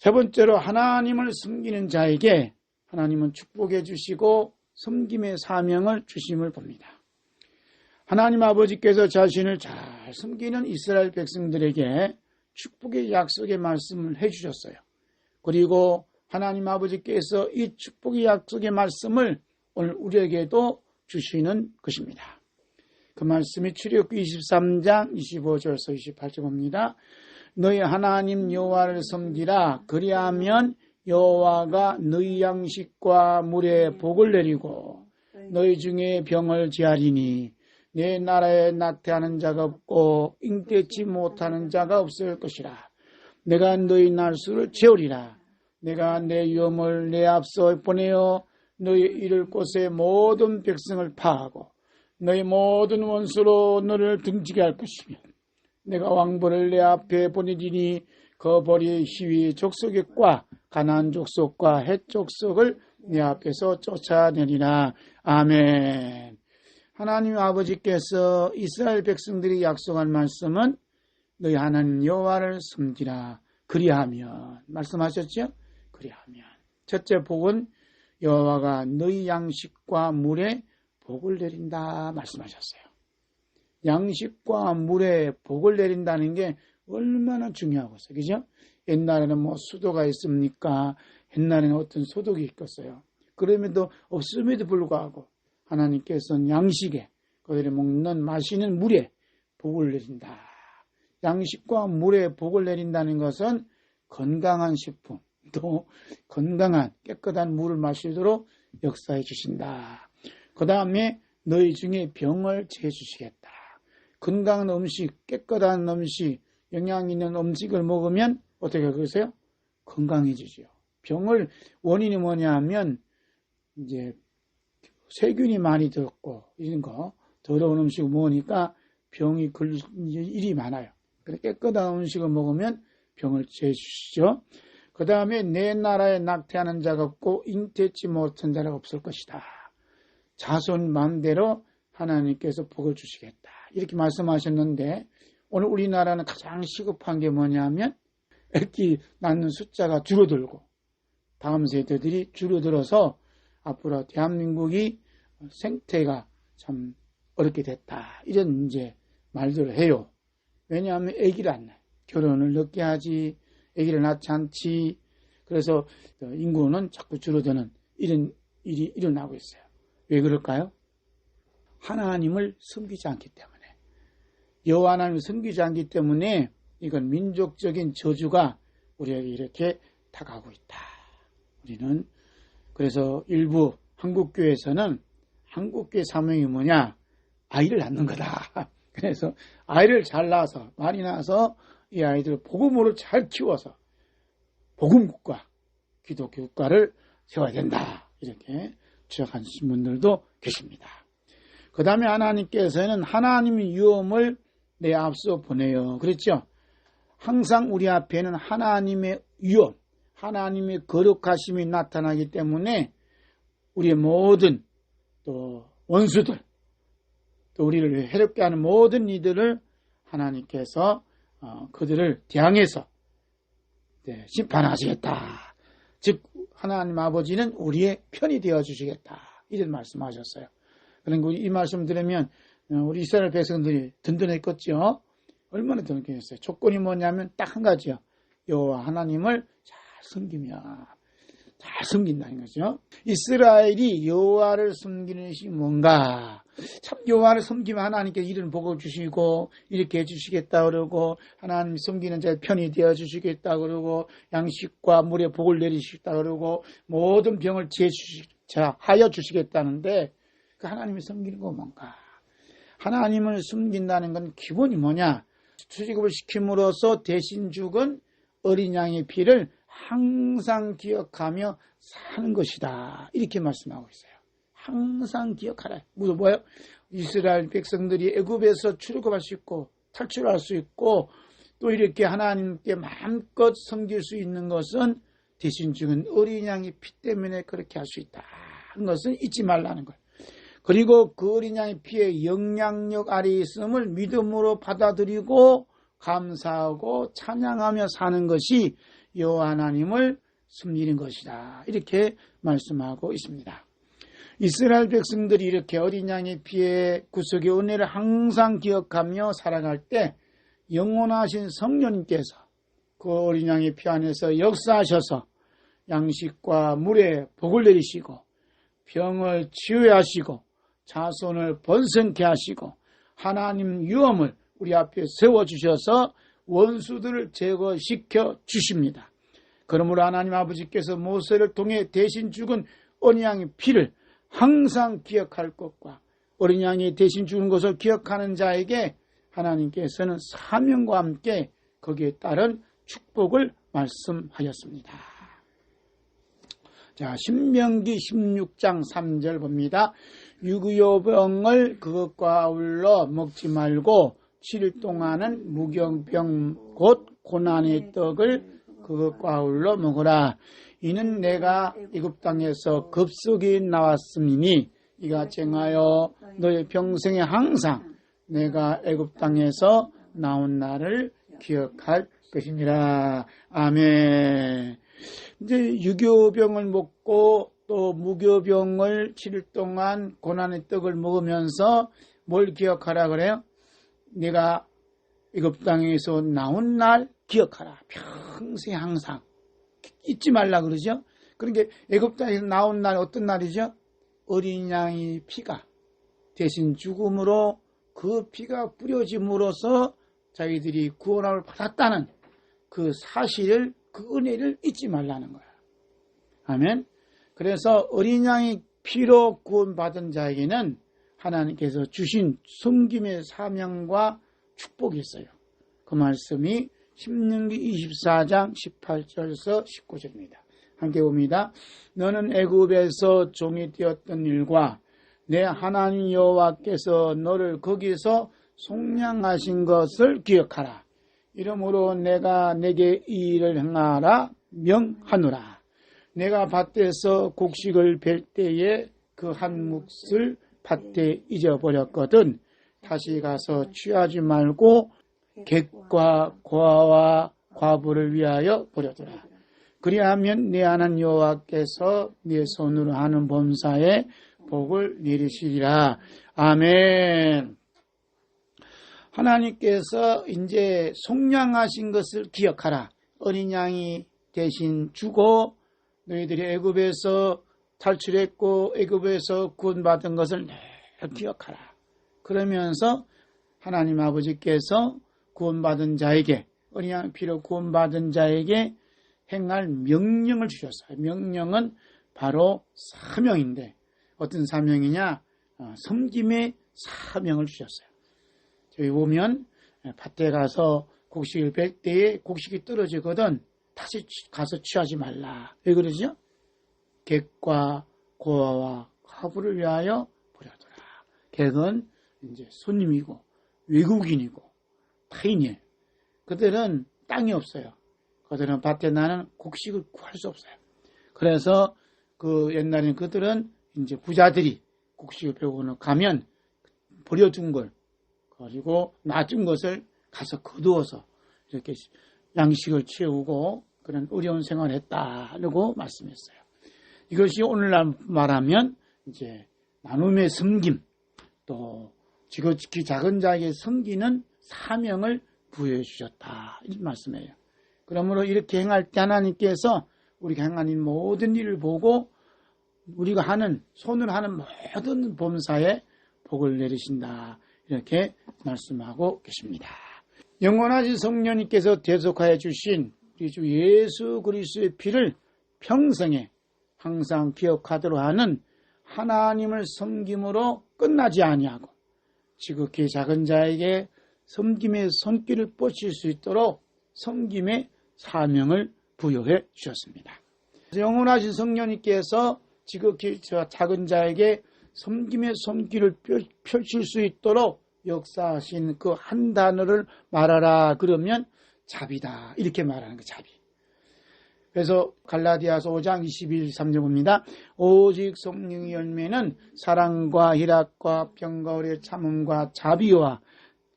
세 번째로 하나님을 섬기는 자에게 하나님은 축복해 주시고 섬김의 사명을 주심을 봅니다. 하나님 아버지께서 자신을 잘 섬기는 이스라엘 백성들에게 축복의 약속의 말씀을 해주셨어요. 그리고 하나님 아버지께서 이 축복의 약속의 말씀을 오늘 우리에게도 주시는 것입니다. 그 말씀이 출애굽기 23장 25절에서 28절입니다. 너희 하나님 여호와를 섬기라. 그리하면 여호와가 너희 양식과 물에 복을 내리고 너희 중에 병을 제하리니 내 나라에 나태하는 자가 없고 잉태치 못하는 자가 없을 것이라. 내가 너희 날수를 채우리라. 내가 내 위엄을 내 앞서 보내어 너희 이를 곳에 모든 백성을 파하고 너희 모든 원수로 너를 등지게 할 것이며 내가 왕벌을 내 앞에 보내리니 거벌이 희위 족속과 가나안 족속과 헷 족속을 내 앞에서 쫓아내리라. 아멘. 하나님 아버지께서 이스라엘 백성들이 약속한 말씀은 너희 하나님 여호와를 섬기라. 그리하면 말씀하셨죠? 그리하면 첫째 복은 여호와가 너희 양식과 물에 복을 내린다 말씀하셨어요. 양식과 물에 복을 내린다는 게 얼마나 중요하겠어요. 그죠? 옛날에는 뭐 수도가 있습니까? 옛날에는 어떤 소득이 있겠어요. 그럼에도 없음에도 불구하고 하나님께서는 양식에 그들이 먹는 마시는 물에 복을 내린다. 양식과 물에 복을 내린다는 것은 건강한 식품, 또 건강한 깨끗한 물을 마시도록 역사해 주신다. 그 다음에 너희 중에 병을 제해주시겠다. 건강한 음식, 깨끗한 음식, 영양 있는 음식을 먹으면 어떻게 그러세요? 건강해지죠. 병을 원인이 뭐냐 하면 이제 세균이 많이 들었고 이런 거 더러운 음식을 먹으니까 병이 걸릴 일이 많아요. 그래서 깨끗한 음식을 먹으면 병을 제해주시죠. 그 다음에 내 나라에 낙태하는 자가 없고 잉태치 못한 자가 없을 것이다. 자손 마음대로 하나님께서 복을 주시겠다. 이렇게 말씀하셨는데 오늘 우리나라는 가장 시급한 게 뭐냐면 애기 낳는 숫자가 줄어들고 다음 세대들이 줄어들어서 앞으로 대한민국이 생태가 참 어렵게 됐다. 이런 이제 말들을 해요. 왜냐하면 아기를 안 낳아요. 결혼을 늦게 하지, 아기를 낳지 않지. 그래서 인구는 자꾸 줄어드는 이런 일이 일어나고 있어요. 왜 그럴까요? 하나님을 섬기지 않기 때문에. 여호와 하나님을 섬기지 않기 때문에 이건 민족적인 저주가 우리에게 이렇게 다가오고 있다. 우리는 그래서 일부 한국교회에서는 한국교회 사명이 뭐냐? 아이를 낳는 거다. 그래서 아이를 잘 낳아서 많이 낳아서 이 아이들을 복음으로 잘 키워서 복음국가, 기독교 국가를 세워야 된다. 이렇게 주장하시는 분들도 계십니다. 그 다음에 하나님께서는 하나님의 위엄을 내 앞서 보내요. 그렇죠? 항상 우리 앞에는 하나님의 위엄, 하나님의 거룩하심이 나타나기 때문에 우리의 모든 또 원수들, 또 우리를 해롭게 하는 모든 이들을 하나님께서 그들을 대항해서 심판하시겠다. 즉 하나님 아버지는 우리의 편이 되어주시겠다. 이런 말씀하셨어요. 그러니까 이 말씀 들으면 우리 이스라엘 백성들이 든든했겠죠. 얼마나 든든했어요. 조건이 뭐냐면 딱 한 가지요. 여호와 하나님을 잘 섬기며 잘 섬긴다는 거죠. 이스라엘이 여호와를 섬기는 것이 뭔가? 참 여호와를 섬기면 하나님께서 이런 복을 주시고 이렇게 해주시겠다 그러고 하나님 섬기는 자의 편이 되어주시겠다 그러고 양식과 물에 복을 내리시겠다 그러고 모든 병을 제하여 주시겠다는데 그 하나님을 섬기는 건 뭔가? 하나님을 섬긴다는 건 기본이 뭐냐? 출애굽을 시킴으로써 대신 죽은 어린 양의 피를 항상 기억하며 사는 것이다. 이렇게 말씀하고 있어요. 항상 기억하라. 무슨 뭐예요? 이스라엘 백성들이 애굽에서 출애굽할 수 있고 탈출할 수 있고 또 이렇게 하나님께 마음껏 섬길 수 있는 것은 대신 죽은 어린 양의 피 때문에 그렇게 할 수 있다. 하는 것은 잊지 말라는 거예요. 그리고 그 어린 양의 피의 영향력 아래에 있음을 믿음으로 받아들이고 감사하고 찬양하며 사는 것이 여호와 하나님을 섬기는 것이다. 이렇게 말씀하고 있습니다. 이스라엘 백성들이 이렇게 어린 양의 피의 구속의 은혜를 항상 기억하며 살아갈 때 영원하신 성령님께서 그 어린 양의 피 안에서 역사하셔서 양식과 물에 복을 내리시고 병을 치유해 하시고 자손을 번성케 하시고 하나님 유엄을 우리 앞에 세워주셔서 원수들을 제거시켜 주십니다. 그러므로 하나님 아버지께서 모세를 통해 대신 죽은 어린 양의 피를 항상 기억할 것과 어린 양이 대신 죽은 것을 기억하는 자에게 하나님께서는 사명과 함께 거기에 따른 축복을 말씀하였습니다. 자, 신명기 16장 3절 봅니다. 유구요병을 그것과 아울러 먹지 말고 7일 동안은 무경병 곧 고난의 떡을 그것과 아울러 먹으라. 이는 내가 애굽 땅에서 급속히 나왔음이니 이가 쟁하여 너의 평생에 항상 내가 애굽 땅에서 나온 날을 기억할 것이니라. 아멘. 이제 유교병을 먹고 또 무교병을 7일 동안 고난의 떡을 먹으면서 뭘 기억하라 그래요? 내가 애굽 땅에서 나온 날 기억하라. 평생 항상 잊지 말라 그러죠. 그러니까 애굽 땅에서 나온 날 어떤 날이죠? 어린 양의 피가 대신 죽음으로 그 피가 뿌려짐으로써 자기들이 구원함을 받았다는 그 사실을, 그 은혜를 잊지 말라는 거야. 아멘. 그래서 어린 양의 피로 구원받은 자에게는 하나님께서 주신 섬김의 사명과 축복이 있어요. 그 말씀이 신명기 24장 18절에서 19절입니다. 함께 봅니다. 너는 애굽에서 종이 되었던 일과 내 하나님 여호와께서 너를 거기서 속량하신 것을 기억하라. 이러므로 내가 내게 이 일을 행하라 명하노라. 내가 밭에서 곡식을 벨 때에 그 한 몫을 밭에 잊어버렸거든 다시 가서 취하지 말고 객과 고아와 과부를 위하여 버려두라. 그리하면 네 하나님 여호와께서 네 손으로 하는 범사에 복을 내리시리라. 아멘. 하나님께서 이제 속량하신 것을 기억하라. 어린 양이 대신 주고 너희들이 애굽에서 탈출했고 애굽에서 구원받은 것을 늘 기억하라. 그러면서 하나님 아버지께서 구원받은 자에게, 어린 양 피로 구원받은 자에게 행할 명령을 주셨어요. 명령은 바로 사명인데 어떤 사명이냐? 섬김의 사명을 주셨어요. 저희 보면 밭에 가서 곡식을 벨 때에 곡식이 떨어지거든 다시 가서 취하지 말라. 왜 그러죠? 객과 고아와 과부를 위하여 버려두라. 객은 이제 손님이고 외국인이고 타인이에요. 그들은 땅이 없어요. 그들은 밭에 나는 곡식을 구할 수 없어요. 그래서 그 옛날에는 그들은 이제 부자들이 곡식을 배우고 가면 버려준 걸 가지고 놔준 것을 가서 거두어서 이렇게 양식을 채우고 그런 어려운 생활을 했다라고 말씀했어요. 이것이 오늘날 말하면 이제 나눔의 섬김, 또 지극히 작은 자에게 섬기는 사명을 부여해 주셨다. 이 말씀이에요. 그러므로 이렇게 행할 때 하나님께서 우리가 행하는 모든 일을 보고 우리가 하는, 손으로 하는 모든 범사에 복을 내리신다. 이렇게 말씀하고 계십니다. 영원하신 성령님께서 대속하여 주신 우리 주 예수 그리스도의 피를 평생에 항상 기억하도록 하는 하나님을 섬김으로 끝나지 아니하고 지극히 작은 자에게 섬김의 손길을 뻗칠 수 있도록 섬김의 사명을 부여해 주셨습니다. 영원하신 성령님께서 지극히 작은 자에게 섬김의 손길을 펼칠 수 있도록 역사하신 그 한 단어를 말하라 그러면 자비다. 이렇게 말하는 거 자비. 그래서 갈라디아서 5장 21, 3절 봅니다. 오직 성령의 열매는 사랑과 희락과 평과 의리와 참음과 자비와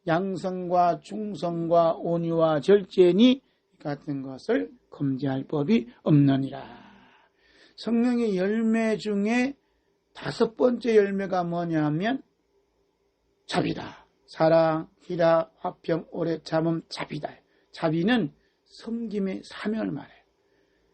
양성과 충성과 온유와 절제니 같은 것을 금지할 법이 없느니라. 성령의 열매 중에 5번째 열매가 뭐냐면 자비다. 사랑, 희락, 화평, 오래 참음, 자비다. 자비는 섬김의 사명을 말해요.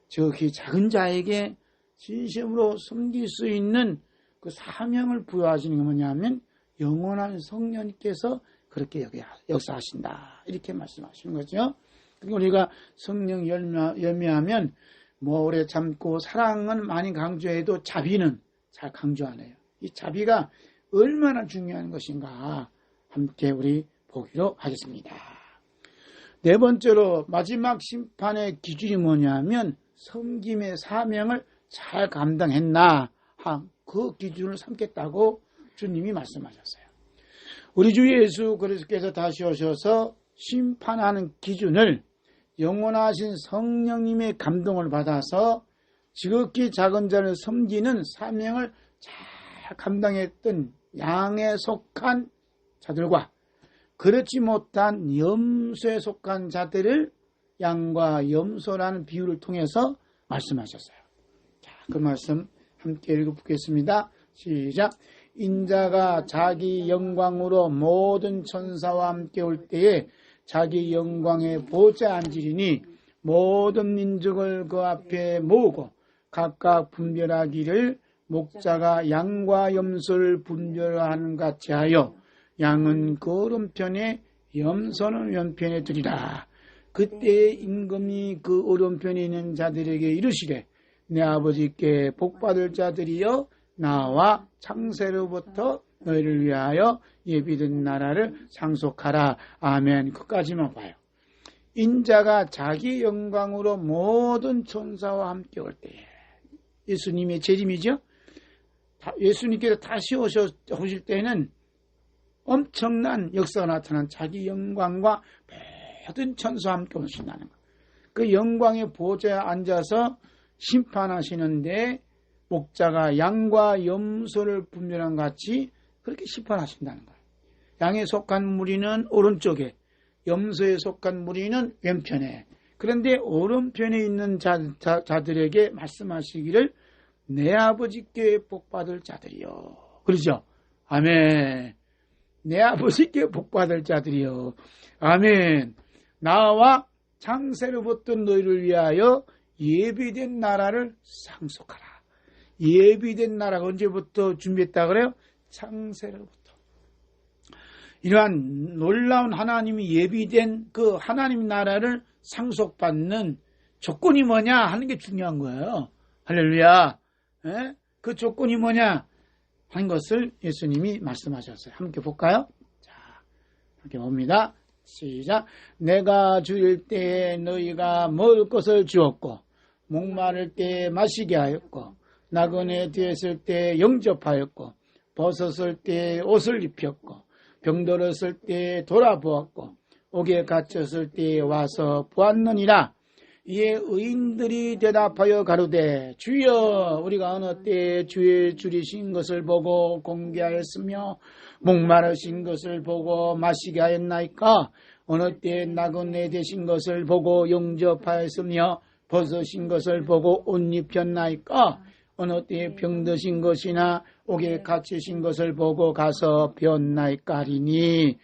저기 작은 자에게 진심으로 섬길 수 있는 그 사명을 부여하시는 게 뭐냐면 영원한 성령님께서 그렇게 역사하신다. 이렇게 말씀하시는 거죠. 그러니까 우리가 성령 열매하면 뭐 오래 참고 사랑은 많이 강조해도 자비는 잘 강조 안 해요. 이 자비가 얼마나 중요한 것인가 함께 우리 보기로 하겠습니다. 네 번째로 마지막 심판의 기준이 뭐냐면 섬김의 사명을 잘 감당했나 그 기준을 삼겠다고 주님이 말씀하셨어요. 우리 주 예수 그리스도께서 다시 오셔서 심판하는 기준을 영원하신 성령님의 감동을 받아서 지극히 작은 자를 섬기는 사명을 잘 감당했던 양에 속한 자들과 그렇지 못한 염소에 속한 자들을 양과 염소라는 비유를 통해서 말씀하셨어요. 자, 그 말씀 함께 읽어보겠습니다. 시작. 인자가 자기 영광으로 모든 천사와 함께 올 때에 자기 영광의 보좌에 앉으리니 모든 민족을 그 앞에 모으고 각각 분별하기를 목자가 양과 염소를 분별하는 같이 하여 양은 그 오른편에 염소는 왼편에 두리라. 그때 임금이 그 오른편에 있는 자들에게 이르시되 내 아버지께 복받을 자들이여 나와 창세로부터 너희를 위하여 예비된 나라를 상속하라. 아멘. 끝까지만 봐요. 인자가 자기 영광으로 모든 천사와 함께 올 때에 예수님의 재림이죠. 예수님께서 다시 오실 때는 엄청난 역사가 나타난 자기 영광과 모든 천사와 함께 오신다는 것. 그 영광의 보좌에 앉아서 심판하시는데 목자가 양과 염소를 분별한 같이 그렇게 심판하신다는 거예요. 양에 속한 무리는 오른쪽에, 염소에 속한 무리는 왼편에. 그런데 오른편에 있는 자들에게 말씀하시기를 내 아버지께 복받을 자들이요. 그러죠? 아멘. 내 아버지께 복받을 자들이요. 아멘. 나와 창세로부터 너희를 위하여 예비된 나라를 상속하라. 예비된 나라가 언제부터 준비했다 그래요? 창세로부터. 이러한 놀라운 하나님이 예비된 그 하나님 나라를 상속받는 조건이 뭐냐 하는 게 중요한 거예요. 할렐루야. 예? 그 조건이 뭐냐 하는 것을 예수님이 말씀하셨어요. 함께 볼까요? 자, 함께 봅니다. 시작. 내가 줄일 때에 너희가 먹을 것을 주었고 목마를 때에 마시게 하였고 나그네 되었을 때에 영접하였고 벗었을 때에 옷을 입혔고 병들었을 때에 돌아보았고 옥에 갇혔을 때에 와서 보았느니라. 이에 의인들이 대답하여 가로되 주여 우리가 어느 때에 주의 줄이신 것을 보고 공개하였으며 목마르신 것을 보고 마시게 하였나이까. 어느 때에 나그네 되신 것을 보고 영접하였으며 벗으신 것을 보고 옷 입혔나이까. 어느 때에 병드신 것이나 옥에 갇히신 것을 보고 가서 배웠나이까 하리니.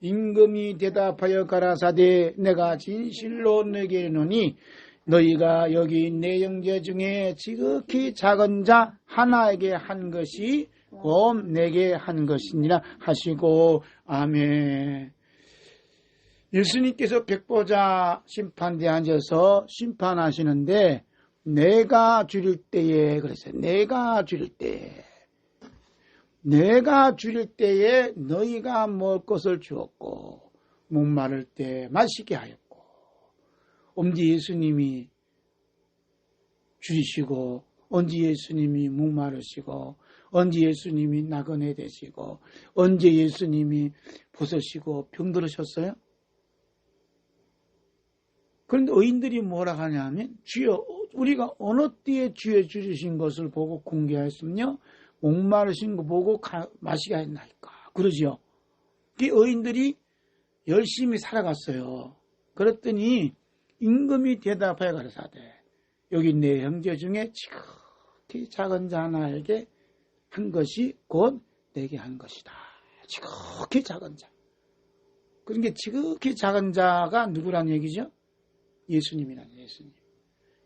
임금이 대답하여 가라사대 내가 진실로 너에게 이르노니 너희가 여기 내 형제 중에 지극히 작은 자 하나에게 한 것이 곧 내게 한 것이니라 하시고 아멘. 예수님께서 백보자 심판대에 앉아서 심판하시는데 내가 줄일 때에 그랬어요. 내가 줄일 때에 너희가 먹을 것을 주었고 목마를 때 마시게 하였고. 언제 예수님이 줄이시고 언제 예수님이 목마르시고 언제 예수님이 나그네 되시고 언제 예수님이 벗으시고 병들으셨어요? 그런데 의인들이 뭐라 하냐면 주여 우리가 어느 때에 주의 줄이신 것을 보고 공개하였으며 목마르신 거 보고 마시게 하였나이까. 그러지요. 그 의인들이 열심히 살아갔어요. 그랬더니 임금이 대답하여 가라사대 여기 내 형제 중에 지극히 작은 자 하나에게 한 것이 곧 내게 한 것이다. 지극히 작은 자. 그러니까 지극히 작은 자가 누구란 얘기죠? 예수님이란 예수님.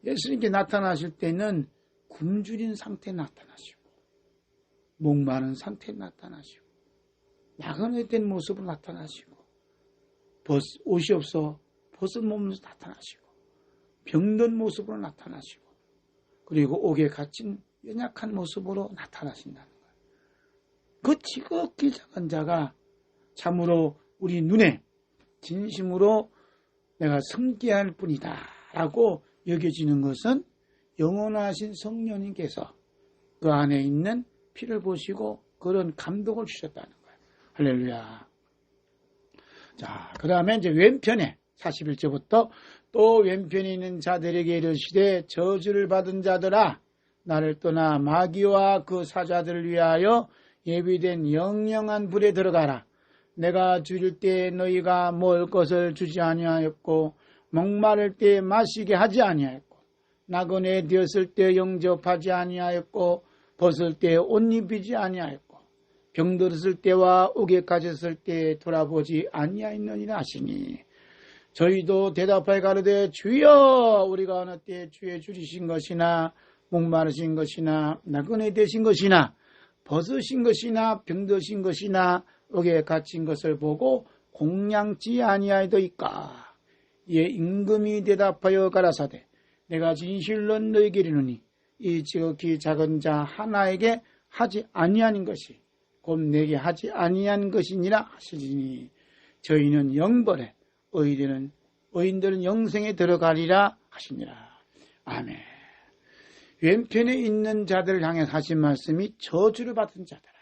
예수님께 나타나실 때는 굶주린 상태에 나타나시고 목마른 상태에 나타나시고 나그네된 모습으로 나타나시고 옷이 없어 벗은 몸으로 나타나시고 병든 모습으로 나타나시고 그리고 옥에 갇힌 연약한 모습으로 나타나신다는 거예요. 그 지극히 작은 자가 참으로 우리 눈에 진심으로 내가 섬겨야 할 뿐이다 라고 여겨지는 것은 영원하신 성령님께서 그 안에 있는 피를 보시고 그런 감동을 주셨다는 거예요. 할렐루야. 자, 그 다음에 이제 왼편에 41절부터 또 왼편에 있는 자들에게 이르시되 저주를 받은 자들아 나를 떠나 마귀와 그 사자들을 위하여 예비된 영영한 불에 들어가라. 내가 줄일 때 너희가 먹을 것을 주지 아니하였고 목마를 때 마시게 하지 아니하였고 나그네 되었을 때 영접하지 아니하였고 벗을 때 옷 입히지 아니하였고 병들었을 때와 옥에 갇혔을 때 돌아보지 아니하였느니라 하시니 저희도 대답하여 가로되 주여 우리가 어느 때 주의 줄이신 것이나 목마르신 것이나 나그네 되신 것이나 벗으신 것이나 병드신 것이나 옥에 갇힌 것을 보고 공양치 아니하이더이까. 이에 임금이 대답하여 가라사대 내가 진실로 너희에게 이르노니 이 지극히 작은 자 하나에게 하지 아니하는 것이 곧 내게 하지 아니한 것이니라 하시니 저희는 영벌에 의인들은 영생에 들어가리라 하시니라. 아멘. 왼편에 있는 자들을 향해 하신 말씀이 저주를 받은 자들아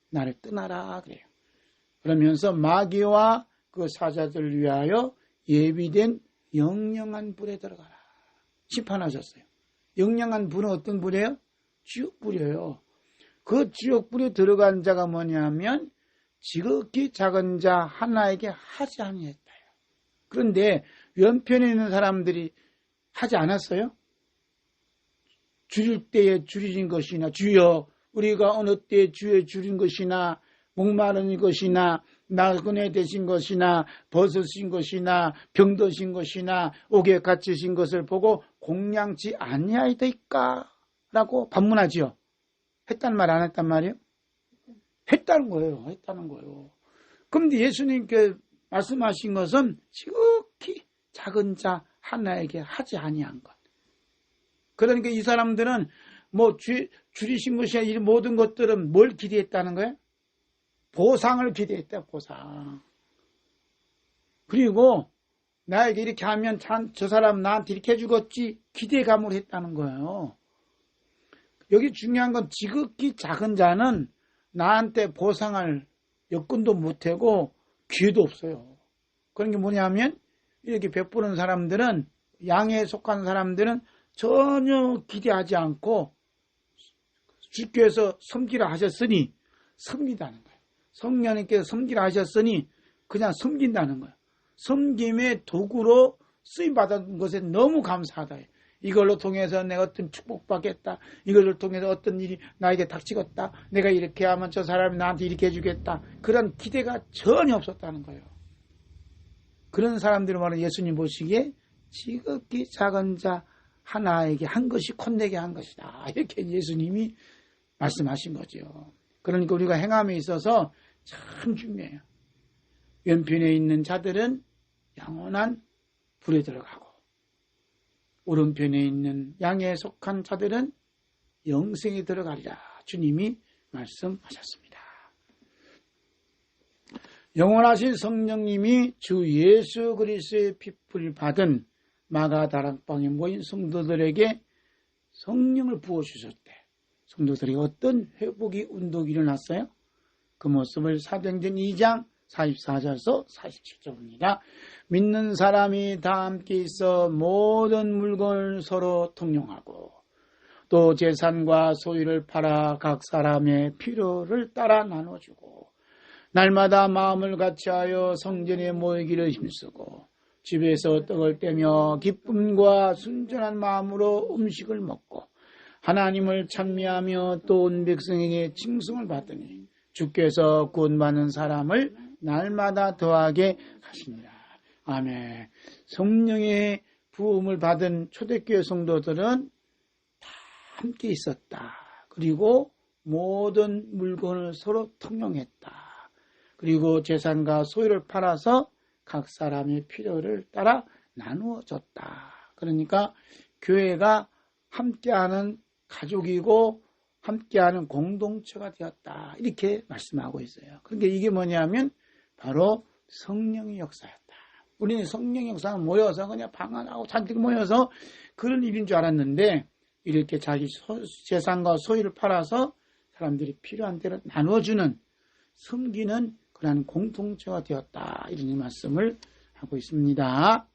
나를 떠나라 그래요. 그러면서 마귀와 그 사자들을 위하여 예비된 영영한 불에 들어가라. 심판하셨어요. 영영한 불은 어떤 불이에요? 지옥불이에요. 그 지옥불에 들어간 자가 뭐냐면 지극히 작은 자 하나에게 하지 아니했다. 그런데 왼편에 있는 사람들이 하지 않았어요? 줄일 때에 줄이신 것이나 주여 우리가 어느 때에 주에 줄인 것이나 목마른 것이나 나그네 되신 것이나 벗으신 것이나 병드신 것이나 옥에 갇히신 것을 보고 공양치 아니하이더이까 라고 반문하지요. 했단 말 안 했단 말이에요? 했다는 거예요. 했다는 거예요. 그런데 예수님께 말씀하신 것은 지극히 작은 자 하나에게 하지 아니한 것. 그러니까 이 사람들은 뭐 줄이신 것이야 이 모든 것들은 뭘 기대했다는 거예요? 보상을 기대했다. 보상. 그리고 나에게 이렇게 하면 참 저 사람 나한테 이렇게 해주겠지 기대감을 했다는 거예요. 여기 중요한 건 지극히 작은 자는 나한테 보상할 여건도 못하고 기회도 없어요. 그런 게 뭐냐면 이렇게 베푸는 사람들은 양에 속한 사람들은 전혀 기대하지 않고 주께서 섬기라 하셨으니 섬긴다는 거예요. 성령님께서 섬기라 하셨으니 그냥 섬긴다는 거예요. 섬김의 도구로 쓰임받은 것에 너무 감사하다. 이걸로 통해서 내가 어떤 축복받겠다. 이걸로 통해서 어떤 일이 나에게 닥치겠다. 내가 이렇게 하면 저 사람이 나한테 이렇게 해주겠다. 그런 기대가 전혀 없었다는 거예요. 그런 사람들을 말하는 예수님 보시기에 지극히 작은 자 하나에게 한 것이 콧내게 한 것이다. 이렇게 예수님이 말씀하신 거죠. 그러니까 우리가 행함에 있어서 참 중요해요. 왼편에 있는 자들은 영원한 불에 들어가고 오른편에 있는 양에 속한 자들은 영생에 들어가리라. 주님이 말씀하셨습니다. 영원하신 성령님이 주 예수 그리스도의 피풀 받은 마가다락방에 모인 성도들에게 성령을 부어주셨대. 성도들이 어떤 회복이 운동이 일어났어요? 그 모습을 사도행전 2장 44절에서 47절입니다. 믿는 사람이 다 함께 있어 모든 물건을 서로 통용하고 또 재산과 소유를 팔아 각 사람의 필요를 따라 나눠주고 날마다 마음을 같이하여 성전에 모이기를 힘쓰고 집에서 떡을 떼며 기쁨과 순전한 마음으로 음식을 먹고 하나님을 찬미하며 또 온 백성에게 칭송을 받더니 주께서 구원받는 사람을 날마다 더하게 하십니다. 아멘. 성령의 부음을 받은 초대교회 성도들은 다 함께 있었다. 그리고 모든 물건을 서로 통용했다. 그리고 재산과 소유를 팔아서 각 사람의 필요를 따라 나누어 줬다. 그러니까 교회가 함께하는 가족이고 함께하는 공동체가 되었다. 이렇게 말씀하고 있어요. 그러니까 이게 뭐냐면 바로 성령의 역사였다. 우리는 성령의 역사가 모여서 그냥 방언하고 잔뜩 모여서 그런 일인 줄 알았는데 이렇게 자기 재산과 소유를 팔아서 사람들이 필요한 대로 나눠주는 섬기는 그러한 공동체가 되었다. 이런 말씀을 하고 있습니다.